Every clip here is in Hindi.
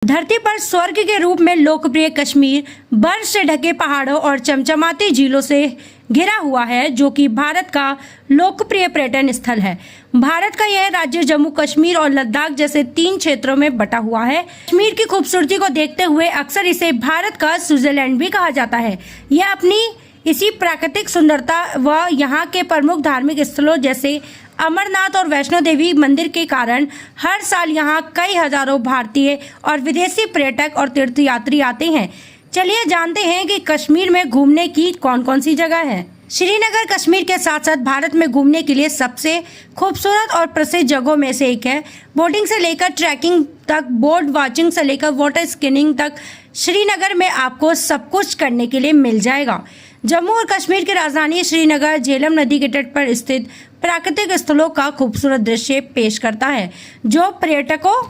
धरती पर स्वर्ग के रूप में लोकप्रिय कश्मीर बर्फ से ढके पहाड़ों और चमचमाती झीलों से घिरा हुआ है, जो कि भारत का लोकप्रिय पर्यटन स्थल है। भारत का यह राज्य जम्मू कश्मीर और लद्दाख जैसे 3 क्षेत्रों में बटा हुआ है। कश्मीर की खूबसूरती को देखते हुए अक्सर इसे भारत का स्विट्जरलैंड भी कहा जाता है। यह अपनी इसी प्राकृतिक सुंदरता व यहाँ के प्रमुख धार्मिक स्थलों जैसे अमरनाथ और वैष्णो देवी मंदिर के कारण हर साल यहाँ कई हजारों भारतीय और विदेशी पर्यटक और तीर्थयात्री आते हैं। चलिए जानते हैं कि कश्मीर में घूमने की कौन कौन सी जगह है। श्रीनगर कश्मीर के साथ साथ भारत में घूमने के लिए सबसे खूबसूरत और प्रसिद्ध जगहों में से एक है। बोटिंग से लेकर ट्रैकिंग तक, बोर्ड वॉचिंग से लेकर वाटर स्कीइंग तक श्रीनगर में आपको सब कुछ करने के लिए मिल जाएगा। जम्मू और कश्मीर की राजधानी श्रीनगर झेलम नदी के तट पर स्थित प्राकृतिक स्थलों का खूबसूरत दृश्य पेश करता है, जो पर्यटकों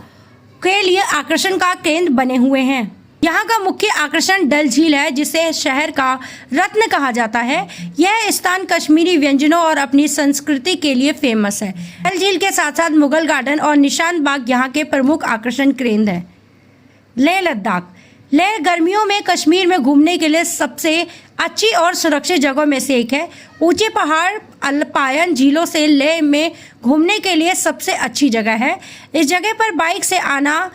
के लिए आकर्षण का केंद्र बने हुए हैं। यहाँ का मुख्य आकर्षण डल झील है, जिसे शहर का रत्न कहा जाता है। यह स्थान कश्मीरी व्यंजनों और अपनी संस्कृति के लिए फेमस है। डल झील के साथ साथ मुगल गार्डन और निशान बाग यहाँ के प्रमुख आकर्षण केंद्र हैं। लेह लद्दाख। लेह गर्मियों में कश्मीर में घूमने के लिए सबसे अच्छी और सुरक्षित जगहों में से एक है। ऊंचे पहाड़, अल्पाइन झीलों से लेह में घूमने के लिए सबसे अच्छी जगह है। इस जगह पर बाइक से आना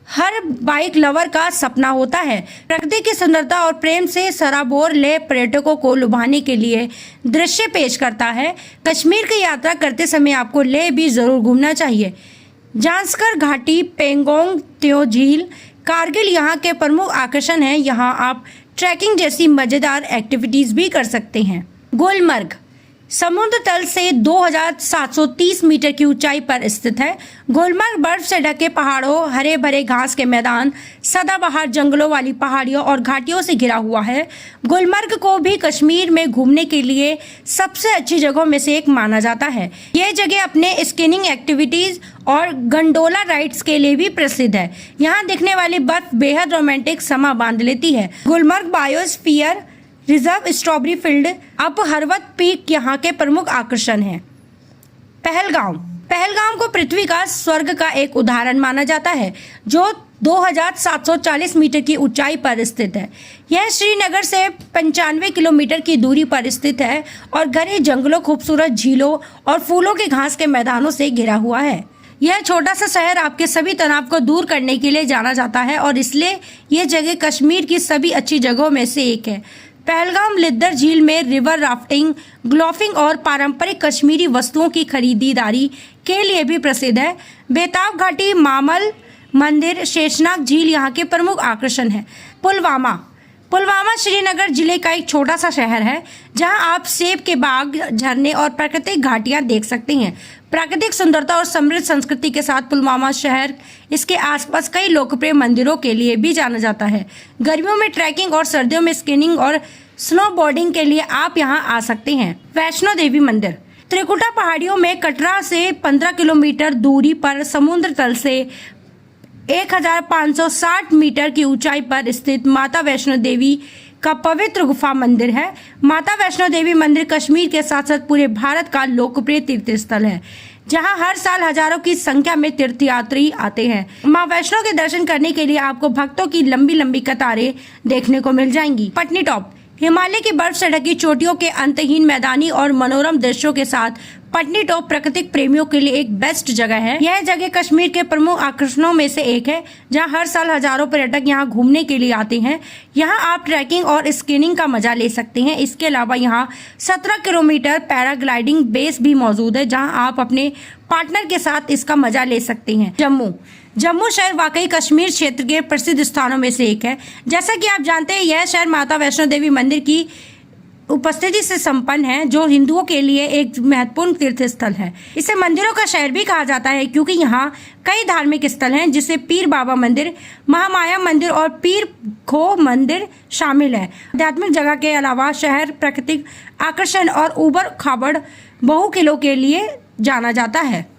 हर बाइक लवर का सपना होता है। प्रकृति की सुंदरता और प्रेम से सराबोर लेह पर्यटकों को लुभाने के लिए दृश्य पेश करता है। कश्मीर की यात्रा करते समय आपको लेह भी जरूर घूमना चाहिए। जांस्कर घाटी, पेंगोंग त्यो झील, कारगिल यहाँ के प्रमुख आकर्षण हैं। यहाँ आप ट्रैकिंग जैसी मजेदार एक्टिविटीज भी कर सकते हैं। गुलमर्ग समुद्र तल से 2730 मीटर की ऊंचाई पर स्थित है। गुलमर्ग बर्फ से ढके पहाड़ों, हरे भरे घास के मैदान, सदाबहार जंगलों वाली पहाड़ियों और घाटियों से घिरा हुआ है। गुलमर्ग को भी कश्मीर में घूमने के लिए सबसे अच्छी जगहों में से एक माना जाता है। यह जगह अपने स्कीइंग एक्टिविटीज और गंडोला राइड्स के लिए भी प्रसिद्ध है। यहाँ दिखने वाली बर्फ बेहद रोमांटिक समा बांध लेती है। Gulmarg biosphere reserve, strawberry field, up हरवत पीक यहाँ के प्रमुख आकर्षण हैं। पहलगाम को पृथ्वी का स्वर्ग का एक उदाहरण माना जाता है, जो 2740 मीटर की ऊंचाई पर स्थित है। यह श्रीनगर से 95 किलोमीटर की दूरी पर स्थित है और घने जंगलों, खूबसूरत झीलों और फूलों के घास के मैदानों से घिरा हुआ है। यह छोटा सा शहर आपके सभी तनाव को दूर करने के लिए जाना जाता है और इसलिए यह जगह कश्मीर की सभी अच्छी जगहों में से एक है। पहलगाम लिद्दर झील में रिवर राफ्टिंग, ग्लोफिंग और पारंपरिक कश्मीरी वस्तुओं की खरीदारी के लिए भी प्रसिद्ध है। बेताब घाटी, मामल मंदिर, शेषनाग झील यहाँ के प्रमुख आकर्षण हैं। पुलवामा श्रीनगर जिले का एक छोटा सा शहर है, जहां आप सेब के बाग, झरने और प्राकृतिक घाटियां देख सकते हैं। प्राकृतिक सुंदरता और समृद्ध संस्कृति के साथ पुलवामा शहर इसके आसपास कई लोकप्रिय मंदिरों के लिए भी जाना जाता है। गर्मियों में ट्रैकिंग और सर्दियों में स्कीइंग और स्नोबोर्डिंग के लिए आप यहां आ सकते हैं। वैष्णो देवी मंदिर। त्रिकुटा पहाड़ियों में कटरा से 15 किलोमीटर दूरी पर समुद्र तल से 1560 मीटर की ऊंचाई पर स्थित माता वैष्णो देवी का पवित्र गुफा मंदिर है। माता वैष्णो देवी मंदिर कश्मीर के साथ साथ पूरे भारत का लोकप्रिय तीर्थ स्थल है, जहां हर साल हजारों की संख्या में तीर्थयात्री आते हैं। मां वैष्णो के दर्शन करने के लिए आपको भक्तों की लंबी लंबी कतारें देखने को मिल जाएंगी। पटनीटॉप हिमालय की बर्फ से ढकी चोटियों के अंतहीन मैदानी और मनोरम दृश्यों के साथ पटनीटॉप प्राकृतिक प्रेमियों के लिए एक बेस्ट जगह है। यह जगह कश्मीर के प्रमुख आकर्षणों में से एक है, जहां हर साल हजारों पर्यटक यहां घूमने के लिए आते हैं। यहां आप ट्रैकिंग और स्कीइंग का मजा ले सकते हैं। इसके अलावा यहां 17 किलोमीटर पैराग्लाइडिंग बेस भी मौजूद है, जहां आप अपने पार्टनर के साथ इसका मजा ले सकते हैं। जम्मू शहर वाकई कश्मीर क्षेत्र के प्रसिद्ध स्थानों में से एक है। जैसा कि आप जानते हैं, यह शहर माता वैष्णो देवी मंदिर की उपस्थिति से संपन्न है, जो हिंदुओं के लिए एक महत्वपूर्ण तीर्थ स्थल है। इसे मंदिरों का शहर भी कहा जाता है, क्योंकि यहाँ कई धार्मिक स्थल हैं, जिससे पीर बाबा मंदिर, महामाया मंदिर और पीर खो मंदिर शामिल है। आध्यात्मिक जगह के अलावा शहर प्राकृतिक आकर्षण और उबड़ खाबड़ बहु किलों के लिए जाना जाता है।